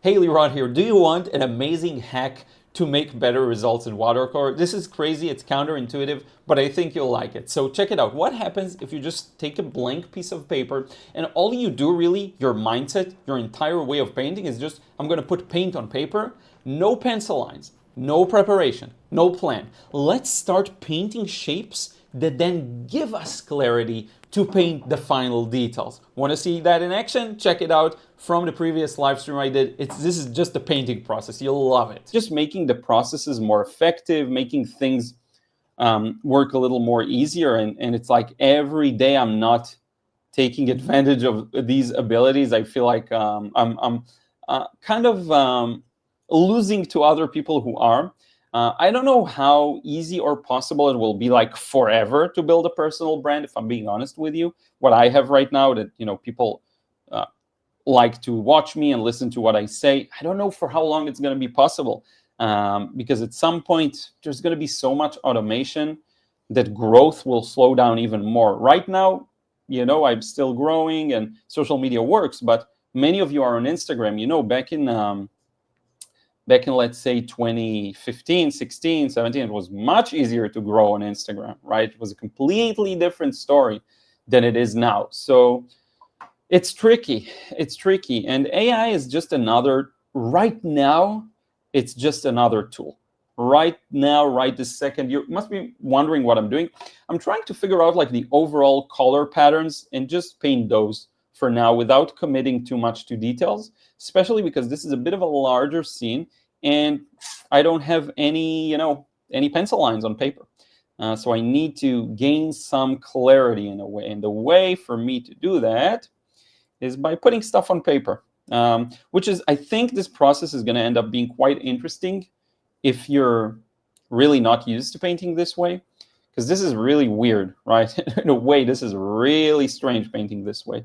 Hey, Liron here. Do you want an amazing hack to make better results in Watercolor? This is crazy, it's counterintuitive, but I think you'll like it. So check it out. What happens if you just take a blank piece of paper and all you do really, your mindset, your entire way of painting is just, I'm gonna put paint on paper, no pencil lines, no preparation, no plan. Let's start painting shapes that then give us clarity to paint the final details. Want to see that in action? Check it out from the previous live stream I did. This is just the painting process. You'll love it. Just making the processes more effective, making things work a little more easier. And it's like every day I'm not taking advantage of these abilities. I feel like I'm kind of losing to other people who are. I don't know how easy or possible it will be like forever to build a personal brand, if I'm being honest with you. What I have right now that, people uh, like to watch me and listen to what I say, I don't know for how long it's going to be possible. Because at some point, there's going to be so much automation that growth will slow down even more. Right now, I'm still growing and social media works, but many of you are on Instagram. Back in let's say 2015, 16, 17, it was much easier to grow on Instagram, right? It was a completely different story than it is now. So it's tricky. It's tricky. And AI is just another, right now, it's just another tool. Right now, right this second, you must be wondering what I'm doing. I'm trying to figure out like the overall color patterns and just paint those for now without committing too much to details, especially because this is a bit of a larger scene and I don't have any pencil lines on paper. So I need to gain some clarity in a way. And the way for me to do that is by putting stuff on paper, which is, I think this process is going to end up being quite interesting if you're really not used to painting this way, because this is really weird, right? In a way, this is really strange painting this way.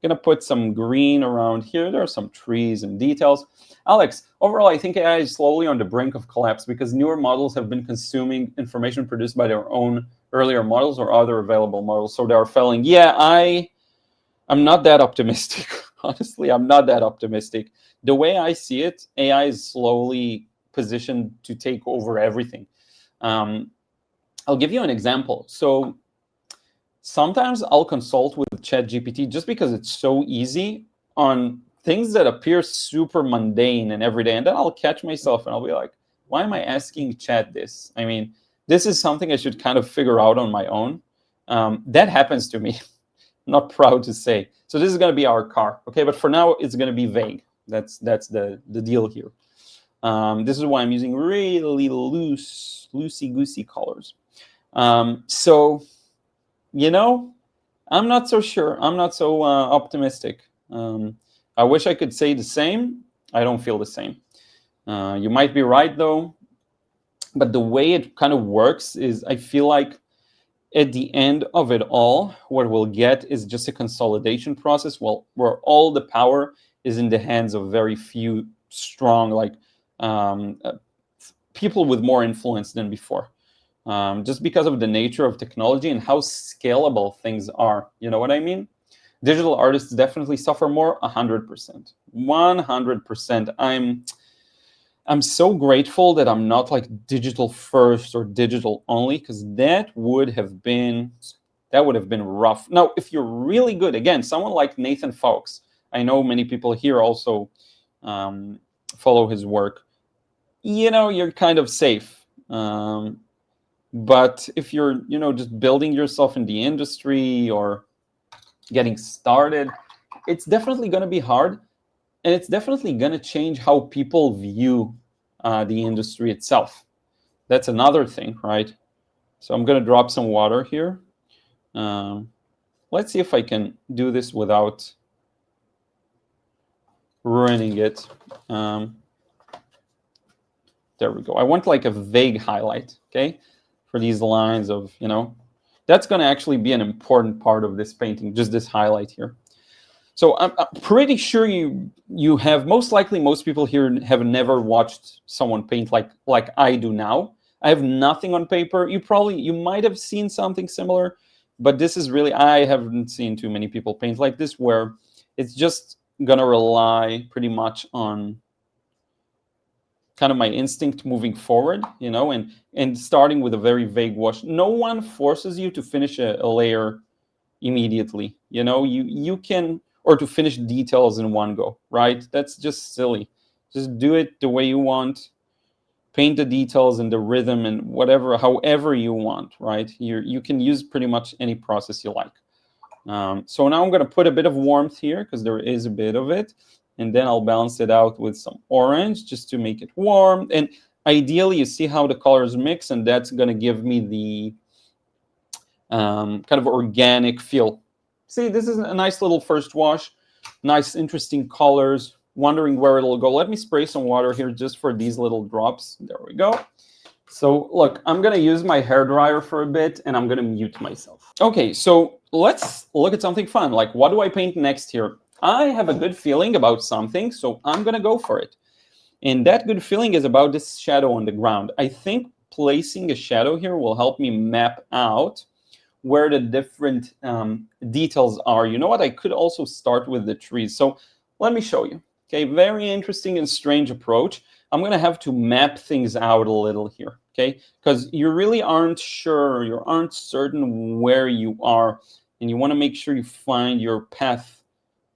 Gonna put some green around here. There are some trees and details. Alex, overall, I think AI is slowly on the brink of collapse because newer models have been consuming information produced by their own earlier models or other available models, so they are failing. Yeah, I'm not that optimistic. Honestly, I'm not that optimistic. The way I see it, AI is slowly positioned to take over everything. I'll give you an example. So sometimes I'll consult with ChatGPT just because it's so easy on things that appear super mundane and everyday. And then I'll catch myself and I'll be like, why am I asking Chat this? I mean, this is something I should kind of figure out on my own. That happens to me. Not proud to say. So this is going to be our car, okay? But for now, it's going to be vague. That's the deal here. This is why I'm using really loosey-goosey colors. So, I'm not so sure. I'm not so optimistic. I wish I could say the same. I don't feel the same. You might be right, though. But the way it kind of works is I feel like at the end of it all, what we'll get is just a consolidation process where all the power is in the hands of very few strong, people with more influence than before. Just because of the nature of technology and how scalable things are. You know what I mean? Digital artists definitely suffer more, 100%. 100%. I'm so grateful that I'm not like digital first or digital only, because that would have been rough. Now, if you're really good, again, someone like Nathan Fawkes, I know many people here also follow his work. You're kind of safe. But if you're, just building yourself in the industry or getting started, it's definitely going to be hard. And it's definitely going to change how people view the industry itself. That's another thing, right? So I'm going to drop some water here. Let's see if I can do this without ruining it. There we go. I want like a vague highlight, okay, for these lines of, that's going to actually be an important part of this painting, just this highlight here. So I'm pretty sure you have, most likely most people here have never watched someone paint like I do now. I have nothing on paper. You might have seen something similar, but this is really, I haven't seen too many people paint like this, where it's just gonna rely pretty much on kind of my instinct moving forward, you know, and starting with a very vague wash. No one forces you to finish a layer immediately, you know. You can, or to finish details in one go, right? That's just silly. Just do it the way you want. Paint the details and the rhythm and whatever, however you want, right? You can use pretty much any process you like. So now I'm going to put a bit of warmth here because there is a bit of it. And then I'll balance it out with some orange just to make it warm. And ideally, you see how the colors mix, and that's going to give me the kind of organic feel. See, this is a nice little first wash. Nice, interesting colors. Wondering where it'll go. Let me spray some water here just for these little drops. There we go. So look, I'm going to use my hairdryer for a bit, and I'm going to mute myself. Okay, so let's look at something fun. Like, what do I paint next here? I have a good feeling about something, so I'm going to go for it. And that good feeling is about this shadow on the ground. I think placing a shadow here will help me map out where the different details are. You know what? I could also start with the trees. So let me show you. Okay, very interesting and strange approach. I'm going to have to map things out a little here, okay? Because you really aren't sure, you aren't certain where you are, and you want to make sure you find your path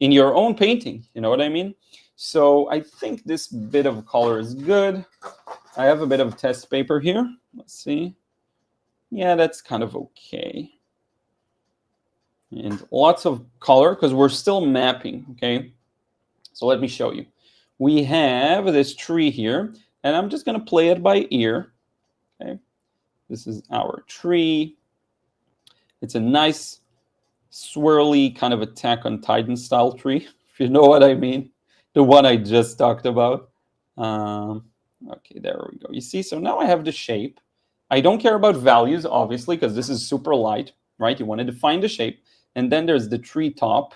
in your own painting, you know what I mean? So I think this bit of color is good. I have a bit of test paper here. Let's see. Yeah, that's kind of okay. And lots of color because we're still mapping, okay? So let me show you. We have this tree here, and I'm just going to play it by ear. Okay, this is our tree. It's a nice, swirly kind of Attack on Titan style tree, if you know what I mean. The one I just talked about. Okay, there we go. You see, so now I have the shape. I don't care about values, obviously, because this is super light, right? You want to define the shape. And then there's the tree top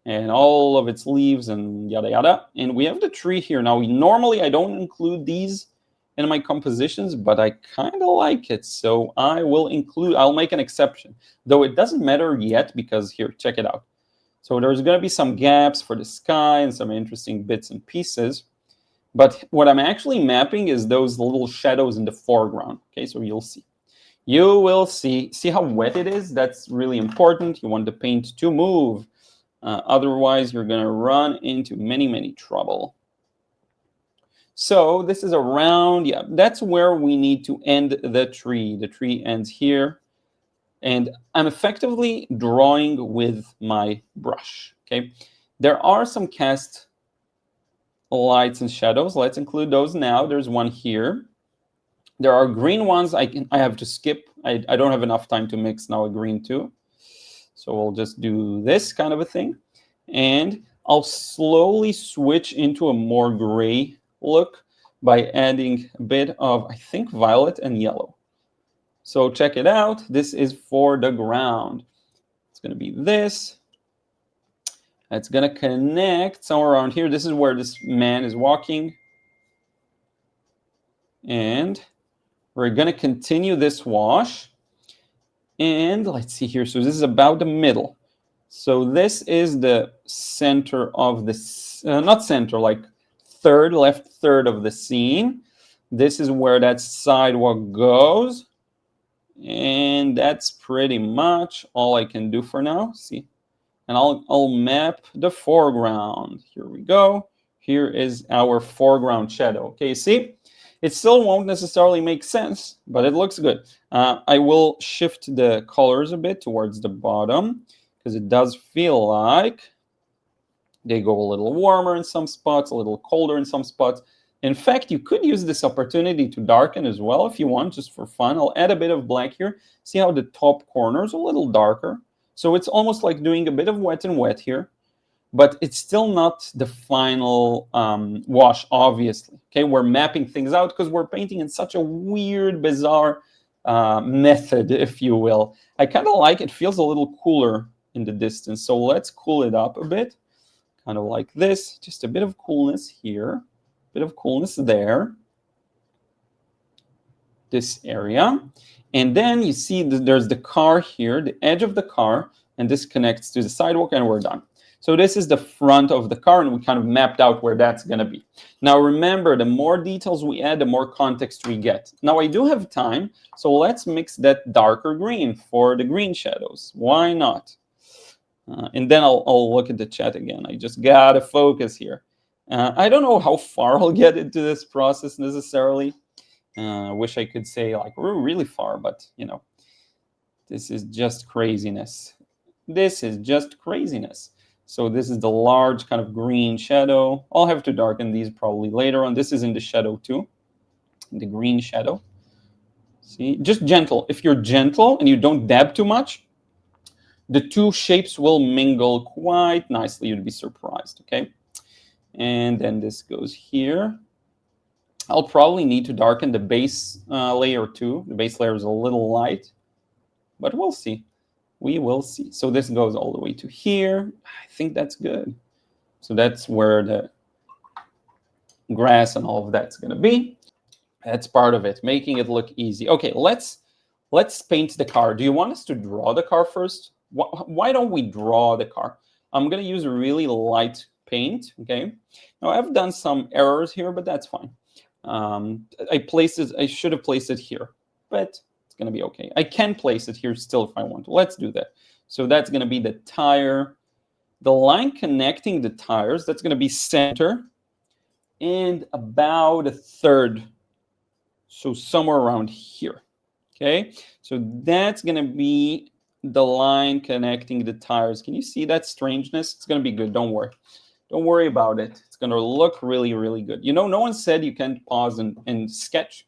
and all of its leaves and yada yada. And we have the tree here. Now, normally I don't include these in my compositions, but I kind of like it. So I will include, I'll make an exception. Though it doesn't matter yet because here, check it out. So there's going to be some gaps for the sky and some interesting bits and pieces. But what I'm actually mapping is those little shadows in the foreground. Okay, so you'll see. You will see. See how wet it is? That's really important. You want the paint to move. Otherwise, you're going to run into many, many trouble. So this is around, yeah, that's where we need to end the tree. The tree ends here. And I'm effectively drawing with my brush, okay? There are some cast lights and shadows. Let's include those now. There's one here. There are green ones I have to skip. I don't have enough time to mix now a green too. So we'll just do this kind of a thing. And I'll slowly switch into a more gray look by adding a bit of, I think, violet and yellow. So check it out. This is for the ground. It's going to be this. It's going to connect somewhere around here. This is where this man is walking. And we're going to continue this wash. And let's see here. So this is about the middle. So this is the center of this, not center, like left third of the scene. This is where that sidewalk goes. And that's pretty much all I can do for now. See, and I'll map the foreground. Here we go. Here is our foreground shadow. Okay, see, it still won't necessarily make sense, but it looks good. I will shift the colors a bit towards the bottom because it does feel like they go a little warmer in some spots, a little colder in some spots. In fact, you could use this opportunity to darken as well if you want, just for fun. I'll add a bit of black here. See how the top corner is a little darker? So it's almost like doing a bit of wet and wet here, but it's still not the final wash, obviously. Okay, we're mapping things out because we're painting in such a weird, bizarre method, if you will. I kind of like it. Feels a little cooler in the distance. So let's cool it up a bit, kind of like this. Just a bit of coolness here. Bit of coolness there, this area. And then you see there's the car here, the edge of the car, and this connects to the sidewalk, and we're done. So this is the front of the car, and we kind of mapped out where that's going to be. Now, remember, the more details we add, the more context we get. Now, I do have time, so let's mix that darker green for the green shadows. Why not? And then I'll look at the chat again. I just got to focus here. I don't know how far I'll get into this process necessarily. I wish I could say, like, we're really far, but, you know, this is just craziness. This is just craziness. So this is the large kind of green shadow. I'll have to darken these probably later on. This is in the shadow too, the green shadow. See, just gentle. If you're gentle and you don't dab too much, the two shapes will mingle quite nicely. You'd be surprised, okay? And then this goes here. I'll probably need to darken the base layer too. The base layer is a little light, but we'll see. We will see. So this goes all the way to here. I think that's good. So that's where the grass and all of that's going to be. That's part of it, making it look easy. Okay, let's paint the car. Do you want us to draw the car first? Why don't we draw the car? I'm going to use a really light paint, okay? Now, I've done some errors here, but that's fine. I should have placed it here, but it's going to be okay. I can place it here still if I want to. Let's do that. So that's going to be the tire. The line connecting the tires, that's going to be center and about a third. So somewhere around here, okay? So that's going to be the line connecting the tires. Can you see that strangeness? It's going to be good. Don't worry. Don't worry about it. It's going to look really, really good. You know, no one said you can't pause and sketch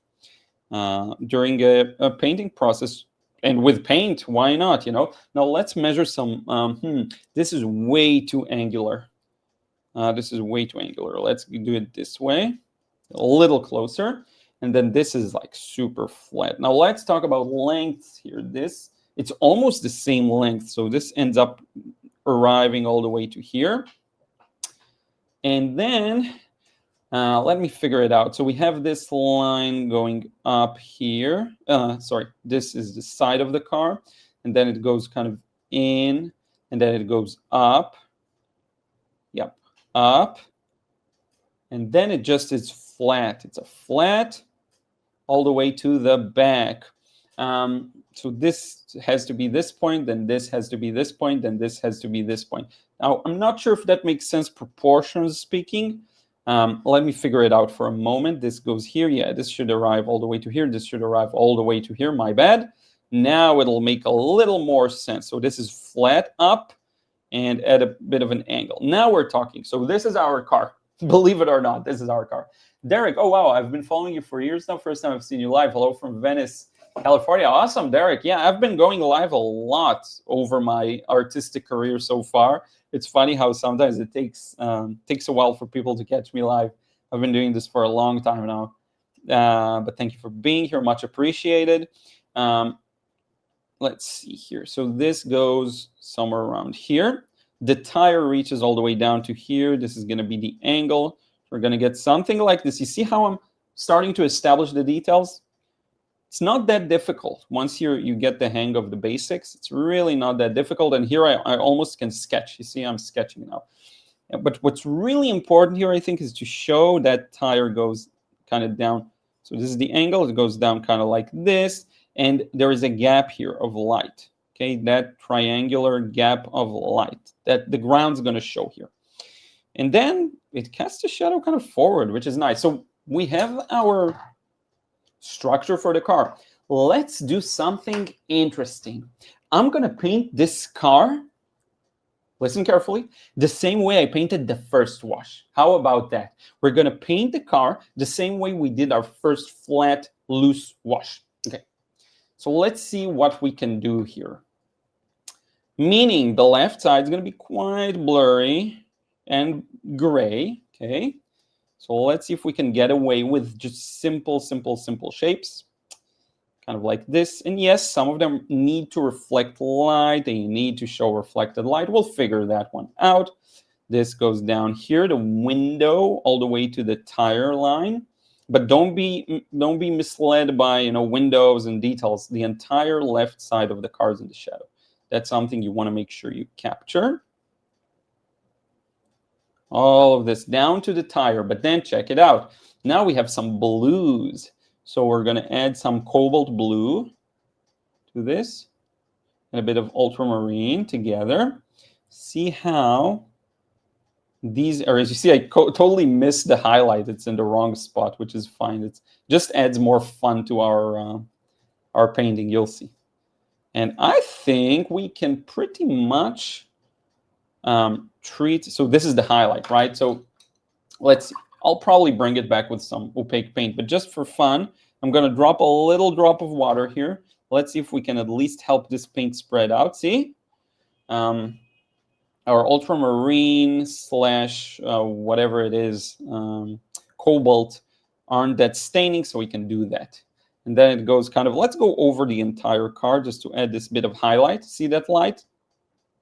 during a painting process. And with paint, why not, you know? Now let's measure some. This is way too angular. This is way too angular. Let's do it this way, a little closer. And then this is like super flat. Now let's talk about lengths here. It's almost the same length. So this ends up arriving all the way to here. And then let me figure it out. So we have this line going up here. Sorry, this is the side of the car. And then it goes kind of in, and then it goes up. Yep, up. And then it just is flat. It's a flat all the way to the back. So this has to be this point, then this has to be this point, then this has to be this point. Now, I'm not sure if that makes sense proportions speaking. Let me figure it out for a moment. This goes here. Yeah, this should arrive all the way to here. This should arrive all the way to here. My bad. Now it'll make a little more sense. So this is flat up and at a bit of an angle. Now we're talking. So this is our car. Believe it or not, this is our car. Derek, oh, wow, I've been following you for years now. First time I've seen you live. Hello from Venice, California. Awesome, Derek. Yeah, I've been going live a lot over my artistic career so far. It's funny how sometimes it takes a while for people to catch me live. I've been doing this for a long time now. But thank you for being here. Much appreciated. Let's see here. So this goes somewhere around here. The tire reaches all the way down to here. This is going to be the angle. We're going to get something like this. You see how I'm starting to establish the details? It's not that difficult. Once you get the hang of the basics, it's really not that difficult. And here I almost can sketch. You see, I'm sketching now. But what's really important here, I think, is to show that tire goes kind of down. So this is the angle. It goes down kind of like this. And there is a gap here of light. Okay, that triangular gap of light that the ground's going to show here. And then it casts a shadow kind of forward, which is nice. So we have our structure for the car. Let's do something interesting. I'm going to paint this car, listen carefully, the same way I painted the first wash. How about that? We're going to paint the car the same way we did our first flat, loose wash. Okay, so let's see what we can do here. Meaning the left side is going to be quite blurry and gray, okay? So let's see if we can get away with just simple shapes, kind of like this. And yes, some of them need to reflect light. They need to show reflected light. We'll figure that one out. This goes down here, the window, all the way to the tire line. But don't be misled by windows and details. The entire left side of the car is in the shadow. That's something you want to make sure you capture. All of this down to the tire, but then check it out. Now we have some blues. So we're going to add some cobalt blue to this and a bit of ultramarine together. See how these are, as you see, I totally missed the highlight. It's in the wrong spot, which is fine. It just adds more fun to our painting, you'll see. And I think we can pretty much treat, so this is the highlight, right? So let's see. I'll probably bring it back with some opaque paint, but just for fun, I'm going to drop a little drop of water here. Let's see if we can at least help this paint spread out. See? Our ultramarine slash whatever it is, cobalt, aren't that staining, so we can do that. And then it goes kind of, let's go over the entire car just to add this bit of highlight. See that light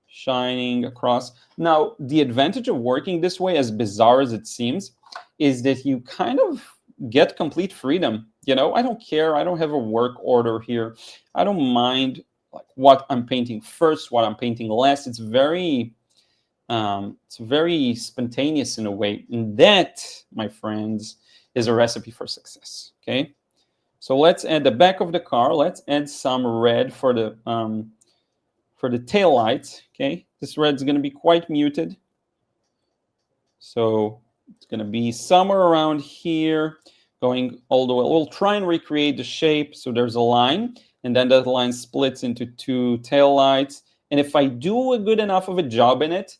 shining across? Now, the advantage of working this way, as bizarre as it seems, is that you kind of get complete freedom. You know, I don't care. I don't have a work order here. I don't mind like what I'm painting first, what I'm painting last. It's very spontaneous in a way. And that, my friends, is a recipe for success. Okay. So let's add the back of the car. Let's add some red for the tail lights. Okay. This red is going to be quite muted. So it's going to be somewhere around here, going all the way. We'll try and recreate the shape. So there's a line, and then that line splits into two tail lights. And if I do a good enough of a job in it,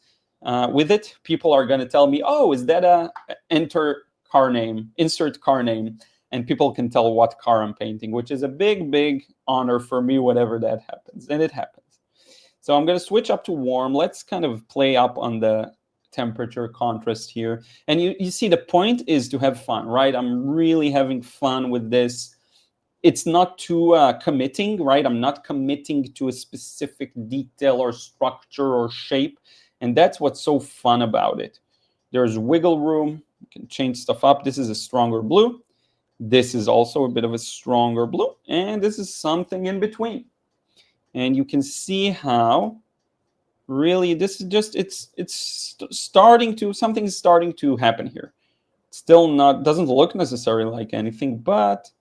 with it, people are going to tell me, oh, is that a insert car name? And people can tell what car I'm painting, which is a big, big honor for me whenever that happens. And it happens. So I'm going to switch up to warm. Let's kind of play up on the temperature contrast here. And you see the point is to have fun, right? I'm really having fun with this. It's not too committing, right? I'm not committing to a specific detail or structure or shape. And that's what's so fun about it. There's wiggle room. You can change stuff up. This is a stronger blue. This is also a bit of a stronger blue. And this is something in between. And you can see how really this is just, it's starting to, something's starting to happen here. Still not, doesn't look necessarily like anything, but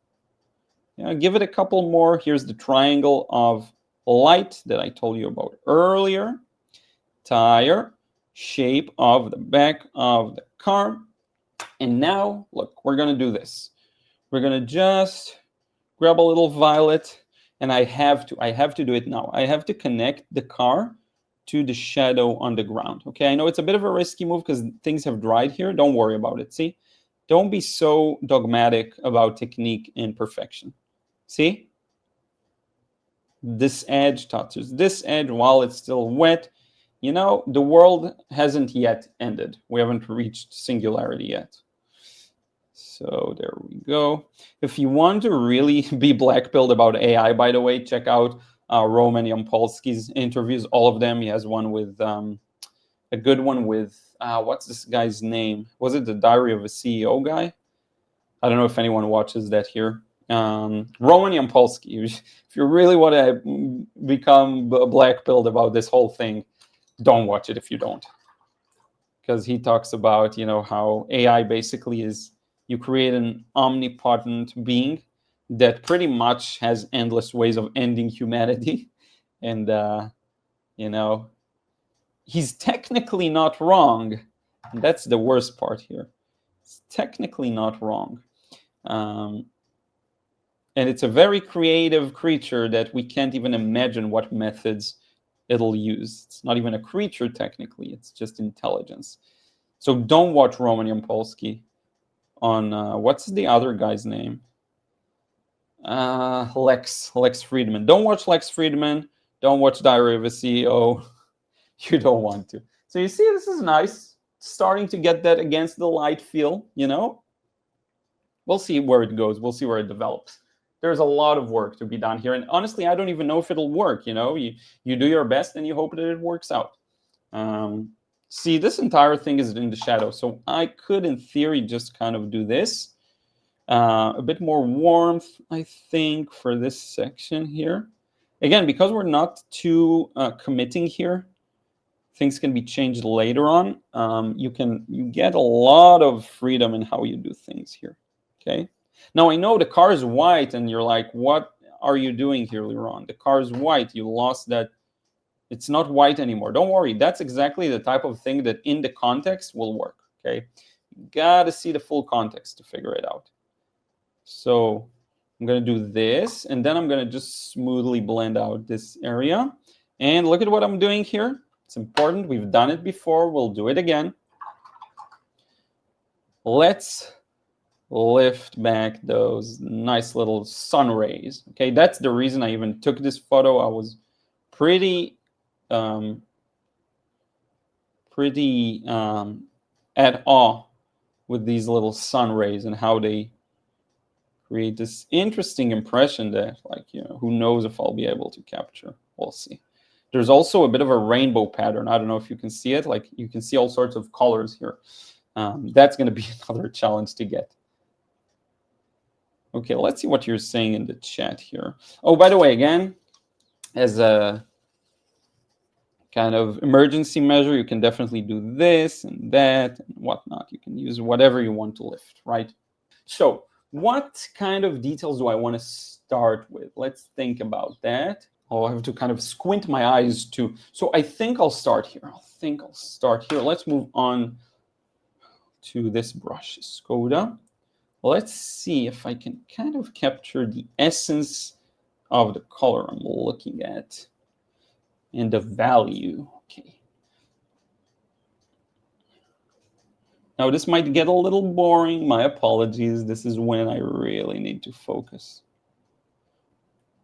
give it a couple more. Here's the triangle of light that I told you about earlier. Tire, shape of the back of the car. And now, look, we're going to do this. We're going to just grab a little violet, and I have to do it now. I have to connect the car to the shadow on the ground. Okay, I know it's a bit of a risky move because things have dried here. Don't worry about it. See? Don't be so dogmatic about technique and perfection. See? This edge touches this edge while it's still wet. You know, the world hasn't yet ended. We haven't reached singularity yet. So there we go. If you want to really be black-pilled about AI, by the way, check out Roman Yampolsky's interviews, all of them. He has one with, a good one with, what's this guy's name? Was it The Diary of a CEO guy? I don't know if anyone watches that here. Roman Yampolsky. If you really want to become black-pilled about this whole thing, don't watch it if you don't. Because he talks about, you know, how AI basically is, you create an omnipotent being that pretty much has endless ways of ending humanity. And, you know, he's technically not wrong. And that's the worst part here. It's technically not wrong. And it's a very creative creature that we can't even imagine what methods it'll use. It's not even a creature technically. It's just intelligence. So don't watch Roman Yampolsky on, what's the other guy's name? Lex Friedman. Don't watch Lex Friedman. Don't watch Diary of a CEO. You don't want to. So you see, this is nice. Starting to get that against the light feel, you know? We'll see where it goes. We'll see where it develops. There's a lot of work to be done here. And honestly, I don't even know if it'll work, you know? You do your best and you hope that it works out. See, this entire thing is in the shadow. So I could, in theory, just kind of do this. A bit more warmth, I think, for this section here. Again, because we're not too committing here, things can be changed later on. You get a lot of freedom in how you do things here. Okay. Now I know the car is white, and you're like, what are you doing here, Liron? The car is white. You lost that. It's not white anymore. Don't worry. That's exactly the type of thing that in the context will work. Okay. You gotta see the full context to figure it out. So I'm gonna do this, and then I'm gonna just smoothly blend out this area. And look at what I'm doing here. It's important. We've done it before. We'll do it again. Let's lift back those nice little sun rays. Okay, that's the reason I even took this photo. I was pretty at awe with these little sun rays and how they create this interesting impression that, like, you know, who knows if I'll be able to capture. We'll see. There's also a bit of a rainbow pattern. I don't know if you can see it. Like, you can see all sorts of colors here. That's going to be another challenge to get. Okay, let's see what you're saying in the chat here. Oh, by the way, again, as a kind of emergency measure, you can definitely do this and that and whatnot. You can use whatever you want to lift, right? So what kind of details do I want to start with? Let's think about that. I'll have to kind of squint my eyes too. So I think I'll start here. Let's move on to this brush, Skoda. Let's see if I can kind of capture the essence of the color I'm looking at and the value. Okay. Now this might get a little boring. My apologies. This is when I really need to focus.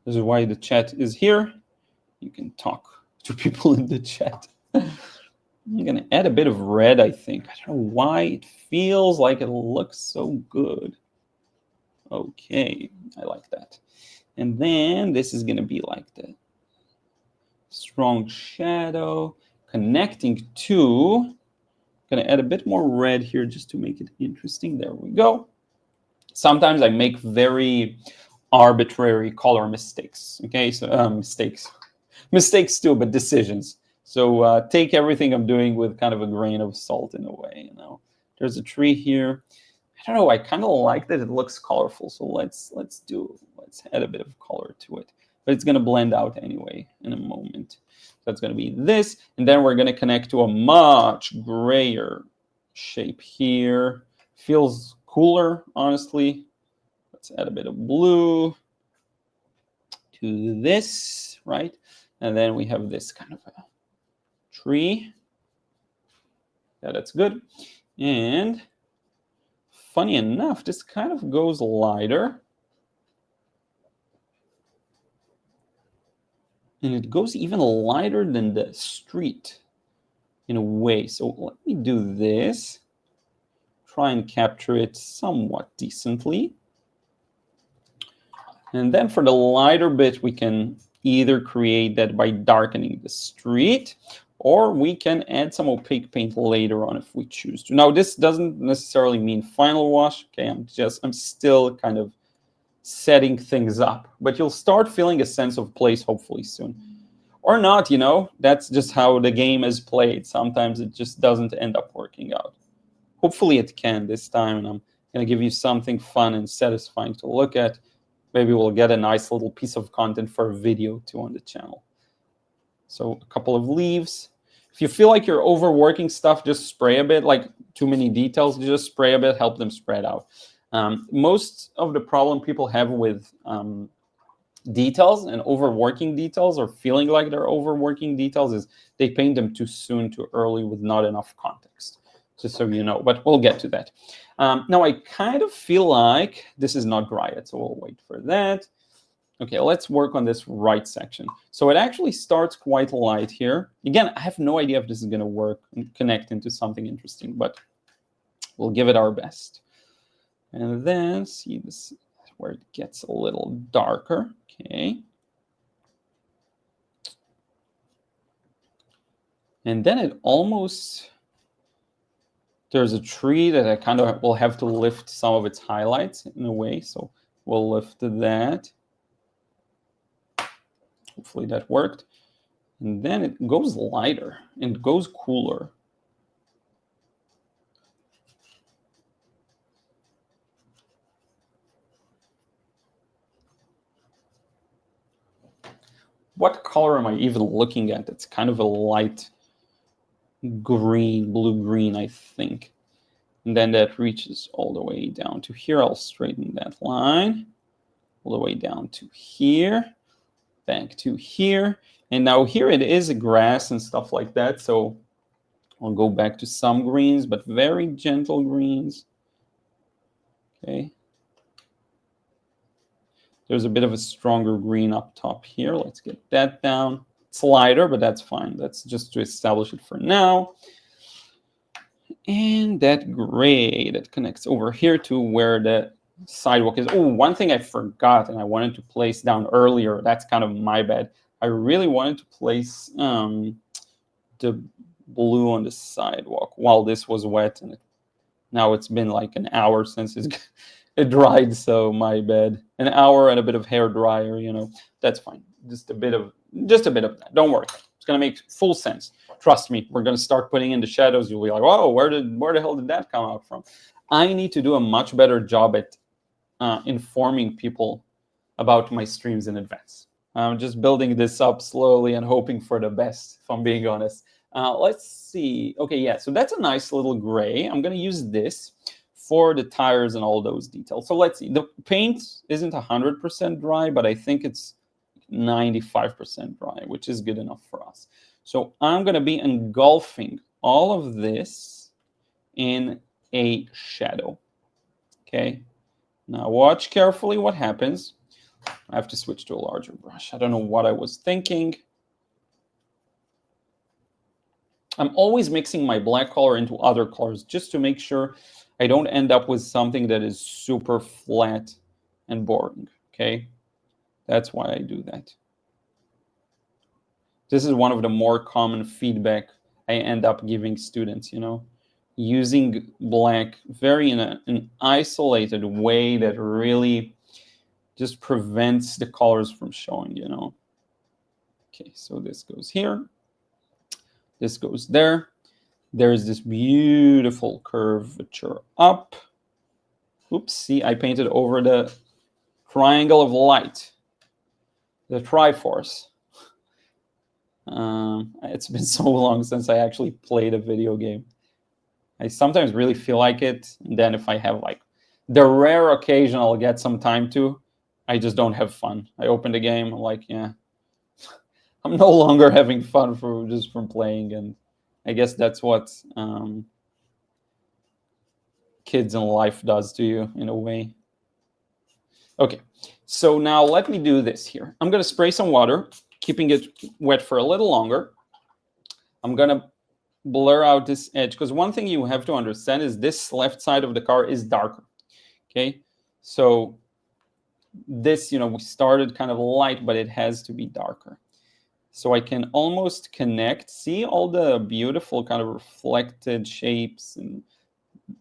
This is why the chat is here. You can talk to people in the chat. I'm going to add a bit of red, I think. I don't know why it feels like it looks so good. Okay, I like that. And then this is going to be like the strong shadow connecting to. I'm going to add a bit more red here just to make it interesting. There we go. Sometimes I make very arbitrary color mistakes. Okay, so mistakes too, but decisions. So take everything I'm doing with kind of a grain of salt in a way. You know, there's a tree here. I don't know. I kind of like that it looks colorful. So let's add a bit of color to it. But it's going to blend out anyway in a moment. So it's going to be this, and then we're going to connect to a much grayer shape here. Feels cooler, honestly. Let's add a bit of blue to this, right? And then we have this kind of a tree. Yeah, that's good. And funny enough, this kind of goes lighter. And it goes even lighter than the street in a way. So let me do this. Try and capture it somewhat decently. And then for the lighter bit, we can either create that by darkening the street, or we can add some opaque paint later on if we choose to. Now, this doesn't necessarily mean final wash. Okay, I'm still kind of setting things up, but you'll start feeling a sense of place hopefully soon. Or not, you know, that's just how the game is played. Sometimes it just doesn't end up working out. Hopefully it can this time, and I'm going to give you something fun and satisfying to look at. Maybe we'll get a nice little piece of content for a video too on the channel. So a couple of leaves. If you feel like you're overworking stuff, just spray a bit, like too many details, just spray a bit, help them spread out. Most of the problem people have with details and overworking details, or feeling like they're overworking details, is they paint them too soon, too early, with not enough context. Just so you know, but we'll get to that. Now, I kind of feel like this is not dry yet, so we'll wait for that. Okay, let's work on this right section. So it actually starts quite light here. Again, I have no idea if this is going to work and connect into something interesting, but we'll give it our best. And then see, this is where it gets a little darker. Okay. And then it almost, there's a tree that I kind of will have to lift some of its highlights in a way. So we'll lift that. Hopefully that worked. And then it goes lighter and it goes cooler. What color am I even looking at? It's kind of a light green, blue-green, I think. And then that reaches all the way down to here. I'll straighten that line all the way down to here, back to here. And now here it is a grass and stuff like that. So I'll go back to some greens, but very gentle greens. Okay. There's a bit of a stronger green up top here. Let's get that down. It's lighter, but that's fine. That's just to establish it for now. And that gray that connects over here to where the sidewalk is. Oh, one thing I forgot and I wanted to place down earlier. That's kind of my bad. I really wanted to place the blue on the sidewalk while this was wet. And now it's been like an hour since it dried, so my bad. An hour and a bit of hair dryer, you know, that's fine. Just a bit of that. Don't worry. It's gonna make full sense. Trust me, we're gonna start putting in the shadows. You'll be like, whoa, where the hell did that come out from? I need to do a much better job at informing people about my streams in advance. I'm just building this up slowly and hoping for the best, if I'm being honest. Let's see. Okay, yeah, so that's a nice little gray. I'm gonna use this for the tires and all those details. So let's see. The paint isn't 100% dry, but I think it's 95% dry, which is good enough for us. So I'm going to be engulfing all of this in a shadow. Okay. Now watch carefully what happens. I have to switch to a larger brush. I don't know what I was thinking. I'm always mixing my black color into other colors just to make sure I don't end up with something that is super flat and boring. Okay. That's why I do that. This is one of the more common feedback I end up giving students, you know, using black very in an isolated way that really just prevents the colors from showing, you know. Okay, so this goes here. This goes there. There's this beautiful curvature up. Oops, see, I painted over the triangle of light, the Triforce. It's been so long since I actually played a video game. I sometimes really feel like it, and then if I have like the rare occasion I'll get some time to, I just don't have fun. I open the game, I'm like, yeah, I'm no longer having fun from playing, and I guess that's what kids in life does to you in a way. Okay, so now let me do this here. I'm going to spray some water, keeping it wet for a little longer. I'm going to blur out this edge, because one thing you have to understand is this left side of the car is darker. Okay, so this, you know, we started kind of light, but it has to be darker. So I can almost connect, see all the beautiful kind of reflected shapes and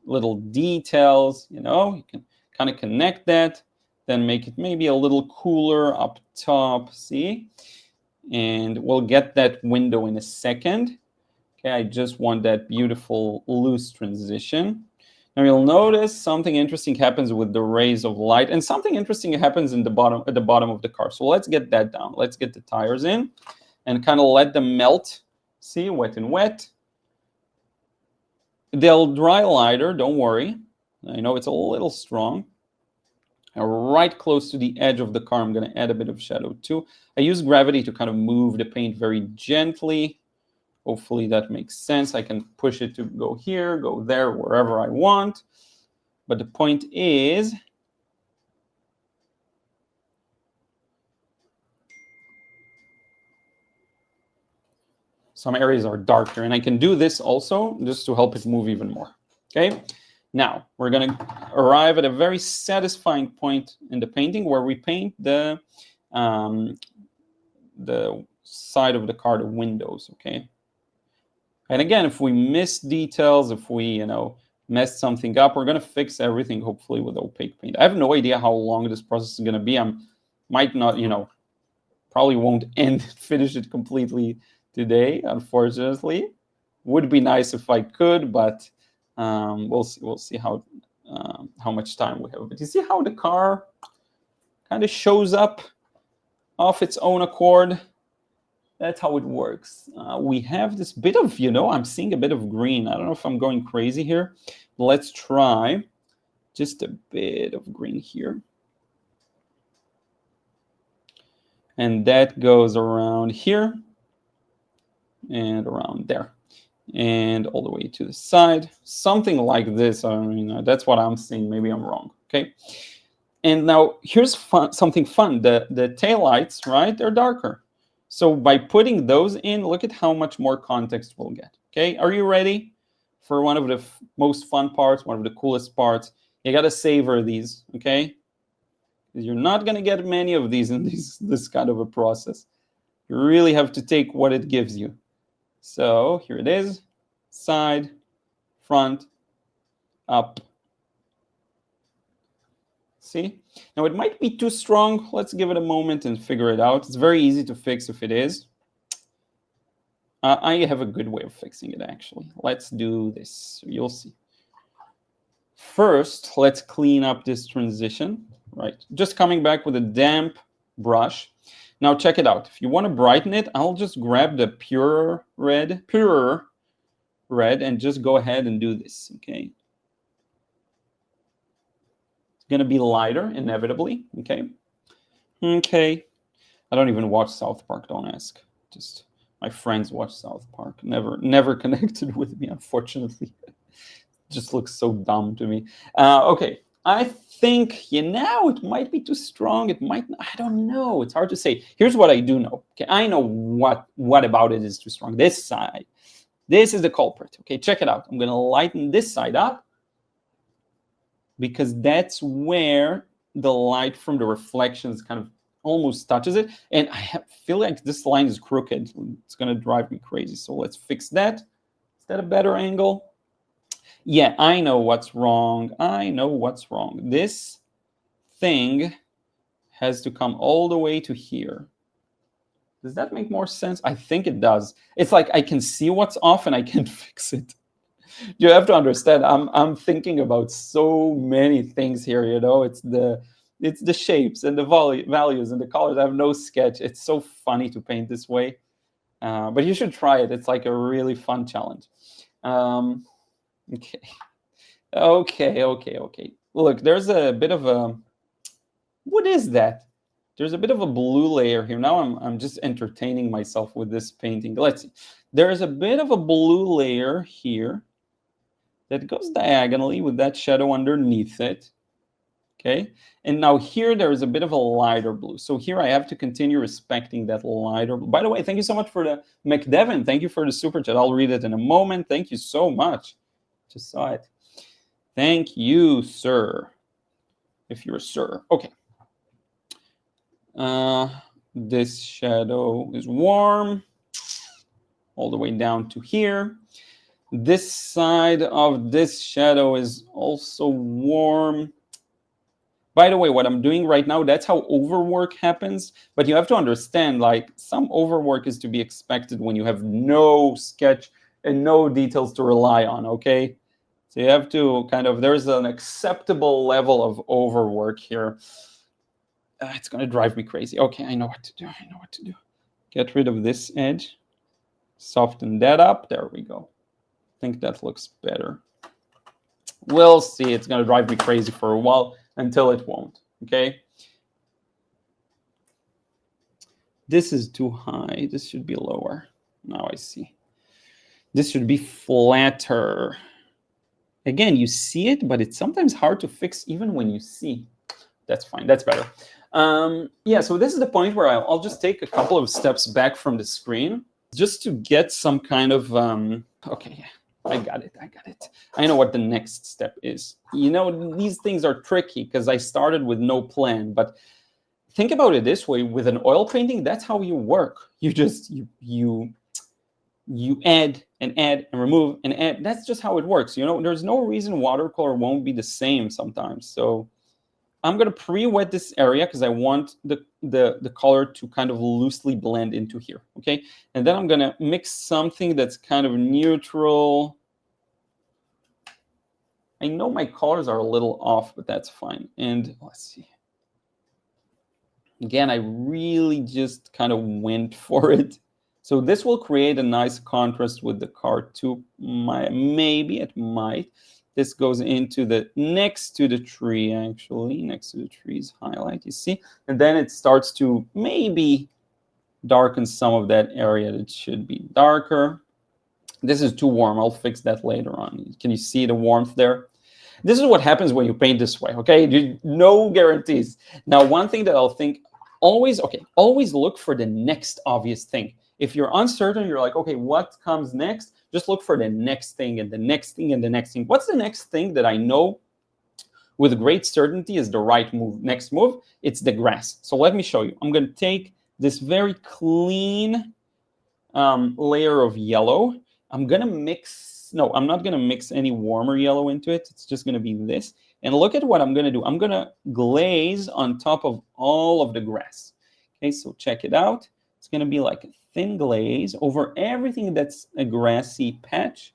little details, you know, you can kind of connect that, then make it maybe a little cooler up top, see? And we'll get that window in a second. Okay, I just want that beautiful loose transition. Now you'll notice something interesting happens with the rays of light, and something interesting happens in the bottom, at the bottom of the car. So let's get that down. Let's get the tires in and kind of let them melt. See, wet and wet. They'll dry lighter, don't worry. I know it's a little strong. Right close to the edge of the car, I'm going to add a bit of shadow too. I use gravity to kind of move the paint very gently. Hopefully that makes sense. I can push it to go here, go there, wherever I want. But the point is, some areas are darker, and I can do this also just to help it move even more. Okay, now we're going to arrive at a very satisfying point in the painting where we paint the side of the car, the windows. Okay, and again, if we miss details, if we, you know, mess something up, we're going to fix everything hopefully with opaque paint. I have no idea how long this process is going to be. I might not, you know, Probably won't finish it completely today, unfortunately. Would be nice if I could, but we'll see. We'll see how much time we have. But you see how the car kind of shows up of its own accord. That's how it works. We have this bit of, I'm seeing a bit of green. I don't know if I'm going crazy here. Let's try just a bit of green here. And that goes around here and around there and all the way to the side. Something like this. I mean, that's what I'm seeing. Maybe I'm wrong. Okay. And now here's something fun. The taillights, right? They're darker. So by putting those in, look at how much more context we'll get. Okay, are you ready for one of the most fun parts, one of the coolest parts? You got to savor these, okay? You're not going to get many of these in this kind of a process. You really have to take what it gives you. So here it is, side, front, up. See? Now it might be too strong. Let's give it a moment and figure it out. It's very easy to fix if it is. I have a good way of fixing it, actually. Let's do this. You'll see. First, let's clean up this transition. Right. Just coming back with a damp brush. Now check it out. If you want to brighten it, I'll just grab the purer red, and just go ahead and do this. Okay. Going to be lighter, inevitably. Okay. Okay. I don't even watch South Park. Don't ask. Just my friends watch South Park. Never connected with me, unfortunately. Just looks so dumb to me. Okay. I think it might be too strong. It might. I don't know. It's hard to say. Here's what I do know. Okay. I know what about it is too strong. This side. This is the culprit. Okay. Check it out. I'm going to lighten this side up, because that's where the light from the reflections kind of almost touches it. And I feel like this line is crooked. It's going to drive me crazy. So let's fix that. Is that a better angle? Yeah, I know what's wrong. I know what's wrong. This thing has to come all the way to here. Does that make more sense? I think it does. It's like I can see what's off and I can't fix it. You have to understand, I'm thinking about so many things here, It's the shapes and the values and the colors. I have no sketch. It's so funny to paint this way. But you should try it. It's like a really fun challenge. Okay. Look, there's a bit of a... What is that? There's a bit of a blue layer here. Now I'm just entertaining myself with this painting. Let's see. There's a bit of a blue layer here that goes diagonally with that shadow underneath it. Okay. And now here there is a bit of a lighter blue. So here I have to continue respecting that lighter blue. By the way, thank you so much for the McDevin. Thank you for the super chat. I'll read it in a moment. Thank you so much. Just saw it. Thank you, sir. If you're a sir. Okay. This shadow is warm all the way down to here. This side of this shadow is also warm. By the way, what I'm doing right now, that's how overwork happens. But you have to understand, like, some overwork is to be expected when you have no sketch and no details to rely on, okay? So you have to kind of, there's an acceptable level of overwork here. It's going to drive me crazy. Okay, I know what to do. Get rid of this edge. Soften that up. There we go. I think that looks better. We'll see. It's going to drive me crazy for a while until it won't. Okay. This is too high. This should be lower. Now I see. This should be flatter. Again, you see it, but it's sometimes hard to fix even when you see. That's fine. That's better. Yeah, so this is the point where I'll just take a couple of steps back from the screen just to get some kind of... okay, yeah. I got it. I know what the next step is. These things are tricky because I started with no plan. But think about it this way: with an oil painting, that's how you work. You just you add and remove and add. That's just how it works. There's no reason watercolor won't be the same sometimes. So I'm going to pre-wet this area because I want the color to kind of loosely blend into here, okay? And then I'm going to mix something that's kind of neutral. I know my colors are a little off, but that's fine. And let's see. Again, I really just kind of went for it. So this will create a nice contrast with the card too. Maybe it might. This goes into the next to the tree, actually, next to the tree's highlight, you see? And then it starts to maybe darken some of that area that should be darker. This is too warm. I'll fix that later on. Can you see the warmth there? This is what happens when you paint this way, okay? No guarantees. Now, one thing that I'll think, always look for the next obvious thing. If you're uncertain, you're like, okay, what comes next? Just look for the next thing and the next thing and the next thing. What's the next thing that I know with great certainty is the right move? Next move, it's the grass. So let me show you. I'm going to take this very clean layer of yellow. I'm going to mix, no, I'm not going to mix any warmer yellow into it. It's just going to be this. And look at what I'm going to do. I'm going to glaze on top of all of the grass. Okay, so check it out. It's going to be like a thin glaze over everything that's a grassy patch.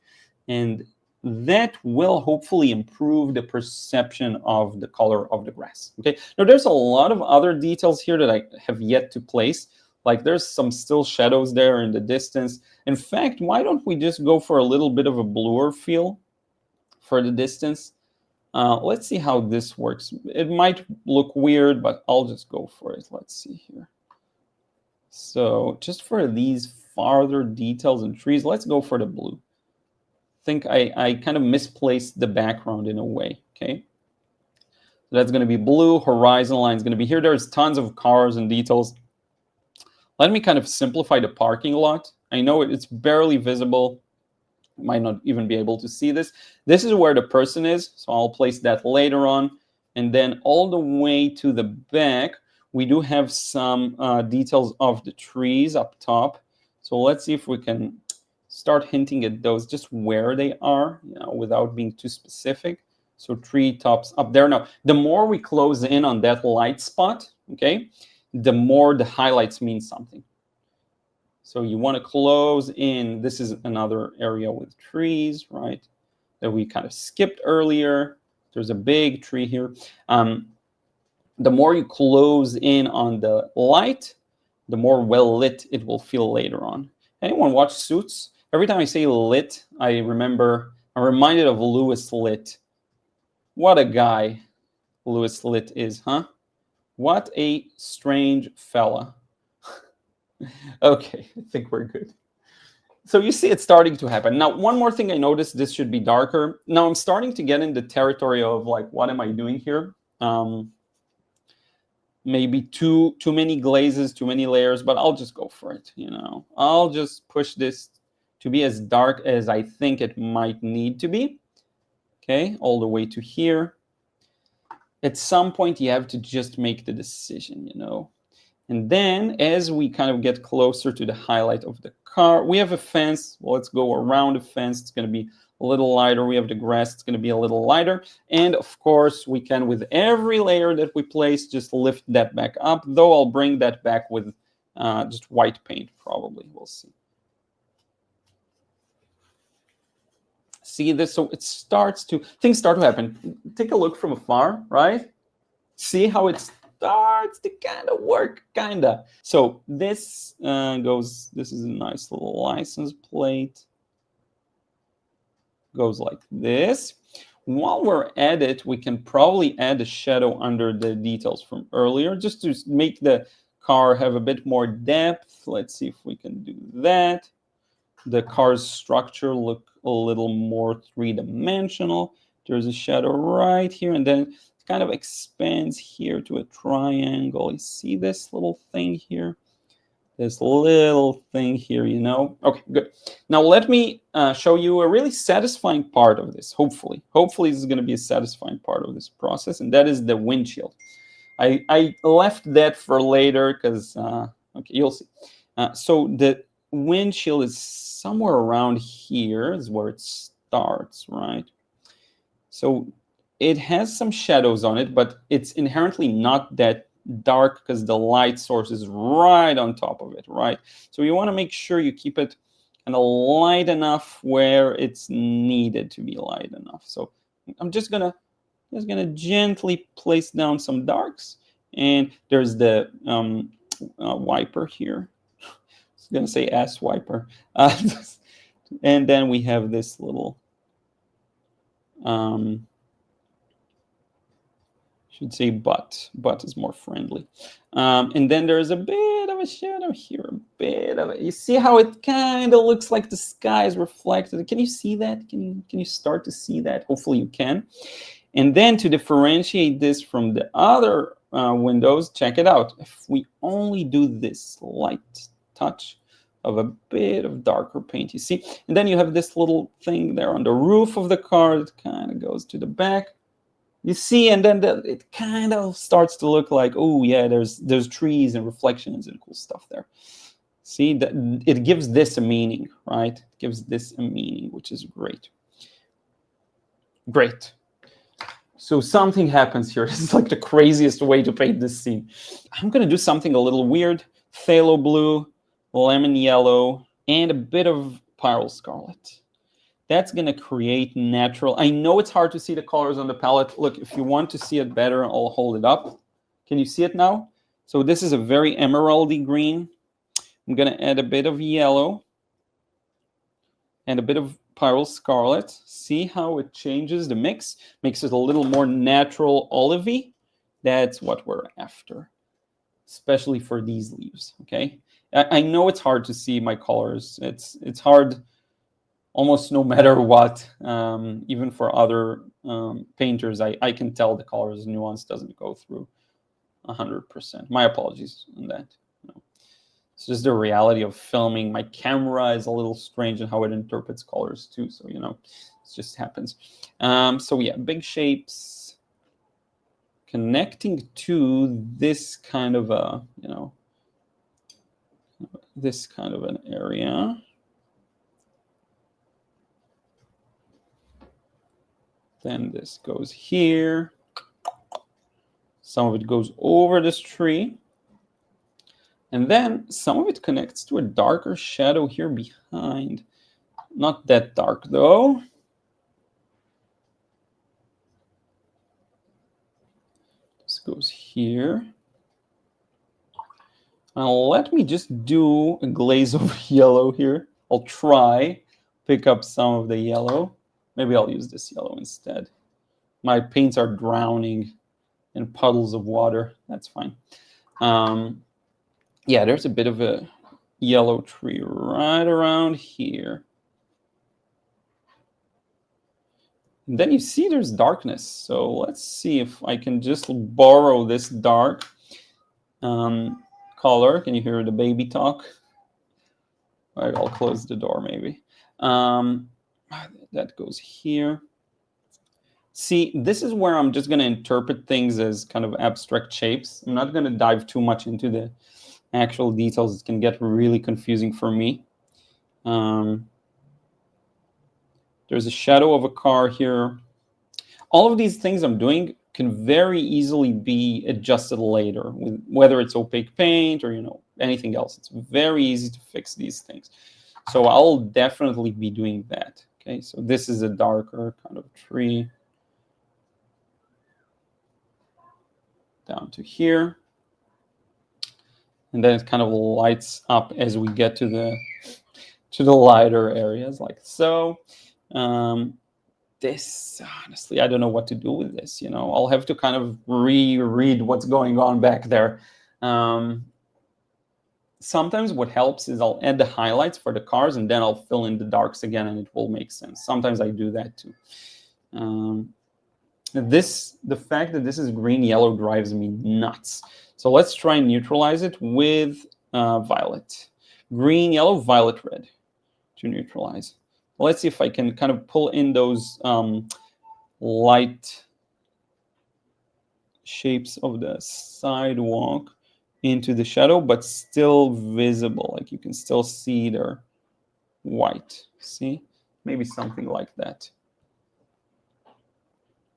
And that will hopefully improve the perception of the color of the grass. Okay, now there's a lot of other details here that I have yet to place. Like there's some still shadows there in the distance. In fact, why don't we just go for a little bit of a bluer feel for the distance? Let's see how this works. It might look weird, but I'll just go for it. Let's see here. So just for these farther details and trees, let's go for the blue. I think I kind of misplaced the background in a way, okay? So that's going to be blue. Horizon line is going to be here. There's tons of cars and details. Let me kind of simplify the parking lot. I know it's barely visible. You might not even be able to see this. This is where the person is, so I'll place that later on. And then all the way to the back, we do have some details of the trees up top. So let's see if we can start hinting at those, just where they are, you know, without being too specific. So tree tops up there. Now, the more we close in on that light spot, okay, the more the highlights mean something. So you want to close in. This is another area with trees, right, that we kind of skipped earlier. There's a big tree here. The more you close in on the light, the more well lit it will feel later on. Anyone watch Suits? Every time I say lit, I'm reminded of Louis Litt. What a guy Louis Litt is, huh? What a strange fella. Okay, I think we're good. So you see it's starting to happen. Now, one more thing I noticed, this should be darker. Now I'm starting to get in the territory of like, what am I doing here? Maybe too many glazes, too many layers, but I'll just go for it, you know. I'll just push this to be as dark as I think it might need to be. Okay, all the way to here. At some point, you have to just make the decision, you know. And then as we kind of get closer to the highlight of the car, we have a fence. Well, let's go around the fence. It's going to be a little lighter. We have the grass. It's going to be a little lighter. And of course, we can, with every layer that we place, just lift that back up, though I'll bring that back with just white paint, probably. We'll see. See this? So it things start to happen. Take a look from afar, right? See how it starts to kind of work, kind of. So this this is a nice little license plate. Goes like this. While we're at it, we can probably add a shadow under the details from earlier, just to make the car have a bit more depth. Let's see if we can do that. The car's structure look a little more three-dimensional. There's a shadow right here, and then it kind of expands here to a triangle. You see this little thing here? This little thing here, you know? Okay, good. Now let me show you a really satisfying part of this, hopefully. Hopefully this is going to be a satisfying part of this process, and that is the windshield. I left that for later because, okay, you'll see. So the windshield is somewhere around here is where it starts, right? So it has some shadows on it, but it's inherently not that dark because the light source is right on top of it, right? So you want to make sure you keep it kind of light enough where it's needed to be light enough. So I'm just gonna gently place down some darks, and there's the wiper here. I was gonna say ass wiper, and then we have this little. Should say butt. Butt is more friendly. And then there's a bit of a shadow here, a bit of it. You see how it kind of looks like the sky is reflected? Can you see that? Can you start to see that? Hopefully you can. And then to differentiate this from the other windows, check it out. If we only do this light touch of a bit of darker paint, you see? And then you have this little thing there on the roof of the car that kind of goes to the back. You see, and then it kind of starts to look like, oh yeah, there's trees and reflections and cool stuff there. See, that it gives this a meaning, right? It gives this a meaning, which is great. Great. So something happens here. This is like the craziest way to paint this scene. I'm gonna do something a little weird. Phthalo blue, lemon yellow, and a bit of pyrrole scarlet. That's going to create natural. I know it's hard to see the colors on the palette. Look, if you want to see it better, I'll hold it up. Can you see it now? So this is a very emeraldy green. I'm going to add a bit of yellow and a bit of pyrrole scarlet. See how it changes the mix? Makes it a little more natural olivey. That's what we're after, especially for these leaves, okay? I know it's hard to see my colors. It's hard almost no matter what, even for other painters, I can tell the colors nuance doesn't go through 100%. My apologies on that. It's just the reality of filming. My camera is a little strange in how it interprets colors too. So, it just happens. So yeah, big shapes connecting to this kind of a, this kind of an area. Then this goes here. Some of it goes over this tree. And then some of it connects to a darker shadow here behind. Not that dark though. This goes here. Now let me just do a glaze of yellow here. I'll try pick up some of the yellow. Maybe I'll use this yellow instead. My paints are drowning in puddles of water. That's fine. Yeah, there's a bit of a yellow tree right around here. And then you see there's darkness. So let's see if I can just borrow this dark color. Can you hear the baby talk? All right, I'll close the door maybe. That goes here. See, this is where I'm just going to interpret things as kind of abstract shapes. I'm not going to dive too much into the actual details. It can get really confusing for me. There's a shadow of a car here. All of these things I'm doing can very easily be adjusted later, whether it's opaque paint or anything else. It's very easy to fix these things. So I'll definitely be doing that. Okay, so this is a darker kind of tree. Down to here. And then it kind of lights up as we get to the lighter areas like so. This, honestly, I don't know what to do with this. I'll have to kind of reread what's going on back there. Sometimes what helps is I'll add the highlights for the cars and then I'll fill in the darks again and it will make sense. Sometimes I do that too. The fact that this is green-yellow drives me nuts. So let's try and neutralize it with violet. Green, yellow, violet, red to neutralize. Let's see if I can kind of pull in those light shapes of the sidewalk into the shadow, but still visible. Like you can still see they're white. See? Maybe something like that.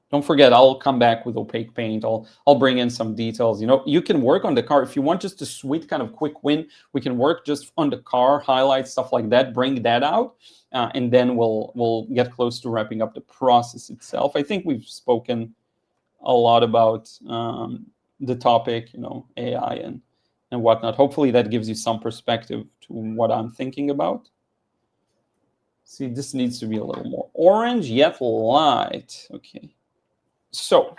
Don't forget, I'll come back with opaque paint. I'll bring in some details. You know, you can work on the car. If you want just a sweet kind of quick win, we can work just on the car, highlights, stuff like that, bring that out. And then we'll get close to wrapping up the process itself. I think we've spoken a lot about the topic, you know, AI and whatnot. Hopefully that gives you some perspective to what I'm thinking about. See, this needs to be a little more orange, yet light. Okay. So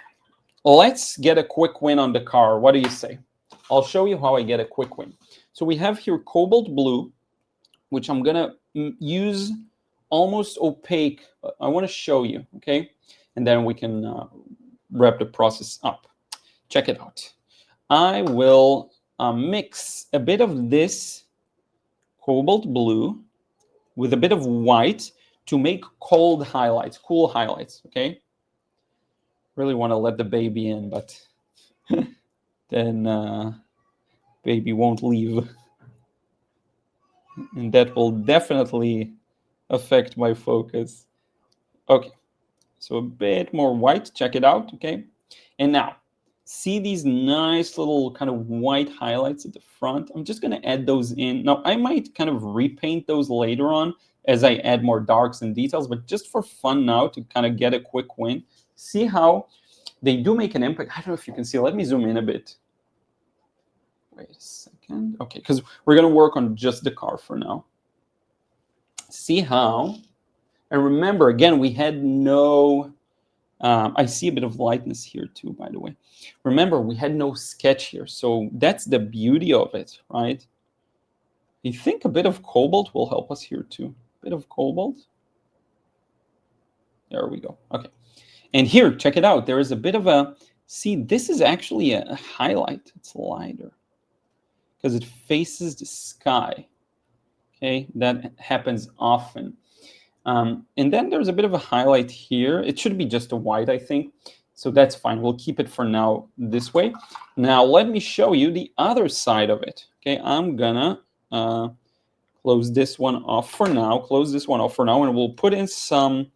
let's get a quick win on the car. What do you say? I'll show you how I get a quick win. So we have here cobalt blue, which I'm going to use almost opaque. I want to show you, okay? And then we can wrap the process up. Check it out. I will mix a bit of this cobalt blue with a bit of white to make cold highlights, cool highlights, okay? Really want to let the baby in, but then baby won't leave. And that will definitely affect my focus. Okay, so a bit more white, check it out, okay? And now, see these nice little kind of white highlights at the front? I'm just gonna add those in. Now, I might kind of repaint those later on as I add more darks and details, but just for fun now to kind of get a quick win, see how they do make an impact. I don't know if you can see. Let me zoom in a bit. Wait a second. Okay, because we're going to work on just the car for now. See how, and remember, again, we had no, I see a bit of lightness here too, by the way. Remember, we had no sketch here, so that's the beauty of it, right? I think a bit of cobalt will help us here too. A bit of cobalt. There we go. Okay. And here, check it out. There is a bit of a, see, this is actually a highlight. It's lighter because it faces the sky. Okay, that happens often. And then there's a bit of a highlight here. It should be just a white, I think. So that's fine. We'll keep it for now this way. Now, let me show you the other side of it. Okay, I'm gonna close this one off for now. Close this one off for now, and we'll put in some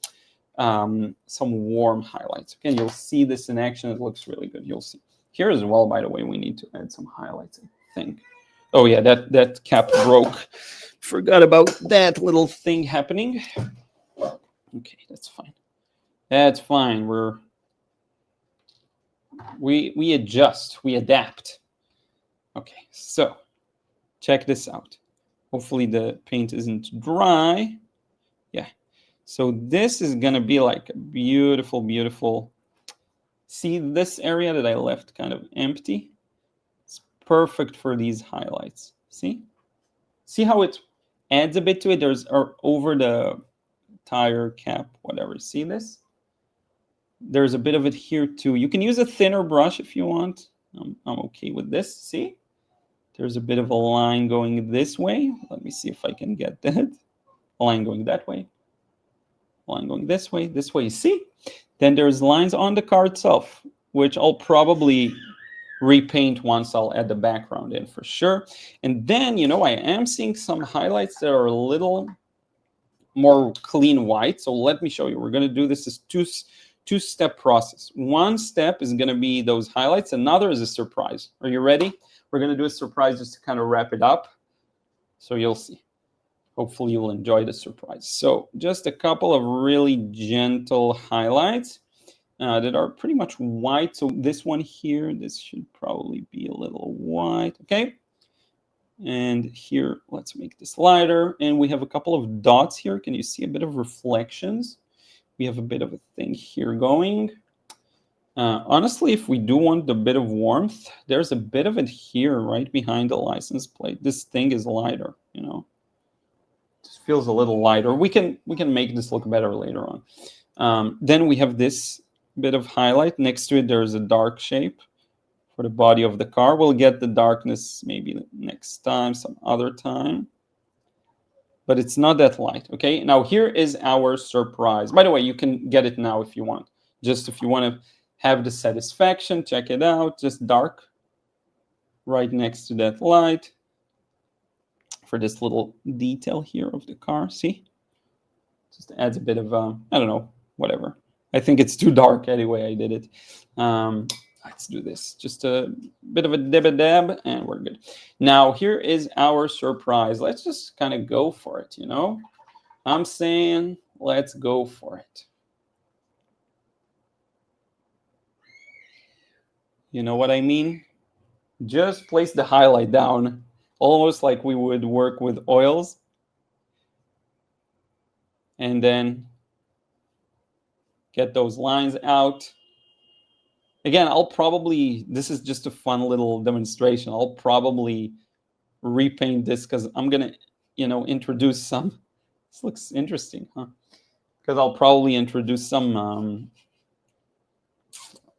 warm highlights. Okay, you'll see this in action. It looks really good. You'll see. Here as well, by the way, we need to add some highlights, I think. Oh yeah, that cap broke. Forgot about that little thing happening. Okay, that's fine. That's fine. We adjust, we adapt. Okay, so check this out. Hopefully the paint isn't dry. Yeah. So this is gonna be like a beautiful, beautiful. See this area that I left kind of empty? It's perfect for these highlights. See? See how it adds a bit to it? There's over the tire cap, whatever. See this? There's a bit of it here too. You can use a thinner brush if you want. I'm okay with this. See? There's a bit of a line going this way. Let me see if I can get that. A line going that way. Line going this way, this way. See? Then there's lines on the car itself, which I'll probably repaint once I'll add the background in for sure. And then, you know, I am seeing some highlights that are a little more clean white. So let me show you. We're going to do this as two-step process. One step is going to be those highlights. Another is a surprise. Are you ready? We're going to do a surprise just to kind of wrap it up. So you'll see. Hopefully you'll enjoy the surprise. So just a couple of really gentle highlights that are pretty much white. So this one here, this should probably be a little white. Okay. And here, let's make this lighter. And we have a couple of dots here. Can you see a bit of reflections? We have a bit of a thing here going. Honestly, if we do want a bit of warmth, there's a bit of it here right behind the license plate. This thing is lighter, you know. Just feels a little lighter. We can make this look better later on. Then we have this bit of highlight. Next to it, there's a dark shape for the body of the car. We'll get the darkness maybe next time, some other time. But it's not that light, okay? Now here is our surprise. By the way, you can get it now if you want. Just if you want to have the satisfaction, check it out. Just dark right next to that light for this little detail here of the car. See? Just adds a bit of, I don't know, whatever. I think it's too dark anyway. I did it. Let's do this. Just a bit of a dab, and we're good. Now, here is our surprise. Let's just kind of go for it, you know? I'm saying let's go for it. You know what I mean? Just place the highlight down, almost like we would work with oils. And then get those lines out. Again, I'll probably, this is just a fun little demonstration. I'll probably repaint this because I'm going to, you know, introduce some. This looks interesting, huh? Because I'll probably introduce some,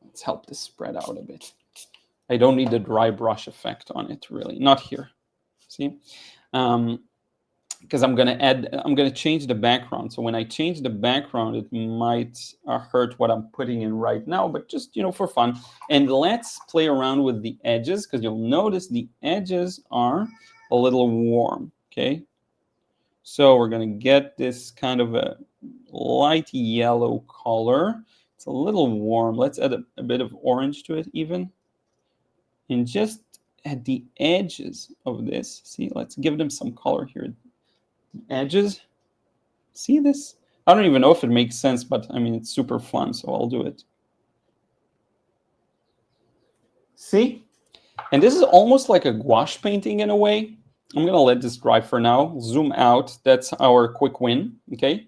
let's help this spread out a bit. I don't need the dry brush effect on it, really. Not here, see? Because I'm going to change the background. So when I change the background, it might hurt what I'm putting in right now, but just, you know, for fun. And let's play around with the edges, because you'll notice the edges are a little warm, okay? So we're going to get this kind of a light yellow color. It's a little warm. Let's add a bit of orange to it even. And just at the edges of this, see, let's give them some color here. Edges, see this? I don't even know if it makes sense, but I mean, it's super fun, so I'll do it. See? And this is almost like a gouache painting in a way. I'm gonna let this dry for now. Zoom out, that's our quick win, okay?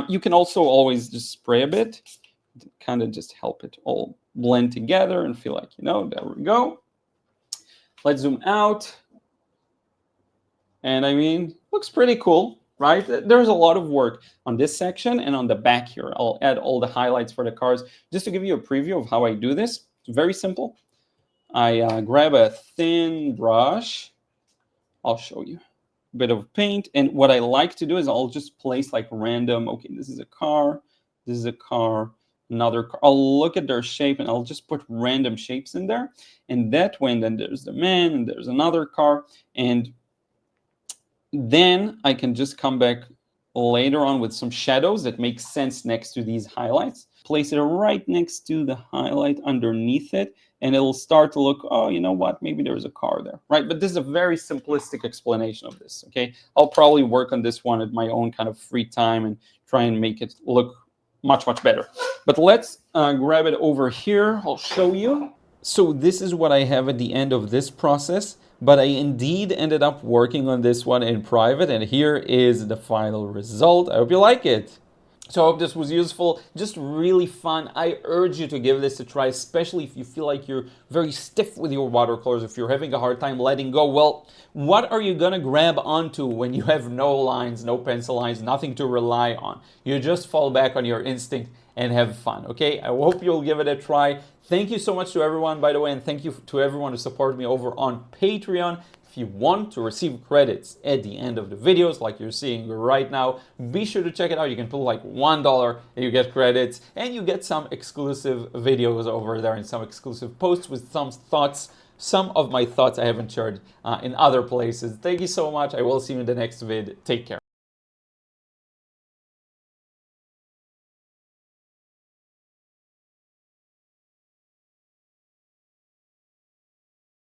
You can also always just spray a bit, kind of just help it all blend together and feel like, you know, there we go. Let's zoom out. And I mean, looks pretty cool, right? There's a lot of work on this section and on the back here. I'll add all the highlights for the cars just to give you a preview of how I do this. It's very simple. I grab a thin brush. I'll show you a bit of paint. And what I like to do is I'll just place like random, okay, this is a car, this is a car, another car. I'll look at their shape and I'll just put random shapes in there. And that way, then there's the man and there's another car. And then I can just come back later on with some shadows that make sense next to these highlights. Place it right next to the highlight underneath it, and it'll start to look, oh, you know what, maybe there's a car there, right? But this is a very simplistic explanation of this, okay? I'll probably work on this one at my own kind of free time and try and make it look much, much better. But let's grab it over here. I'll show you. So this is what I have at the end of this process. But I indeed ended up working on this one in private, and here is the final result. I hope you like it. So I hope this was useful, just really fun. I urge you to give this a try, especially if you feel like you're very stiff with your watercolors, if you're having a hard time letting go. Well, what are you gonna grab onto when you have no lines, no pencil lines, nothing to rely on? You just fall back on your instinct and have fun, okay? I hope you'll give it a try. Thank you so much to everyone, by the way, and thank you to everyone who supported me over on Patreon. If you want to receive credits at the end of the videos, like you're seeing right now, be sure to check it out. You can put like $1 and you get credits, and you get some exclusive videos over there and some exclusive posts with some thoughts, some of my thoughts I haven't shared in other places. Thank you so much. I will see you in the next vid. Take care.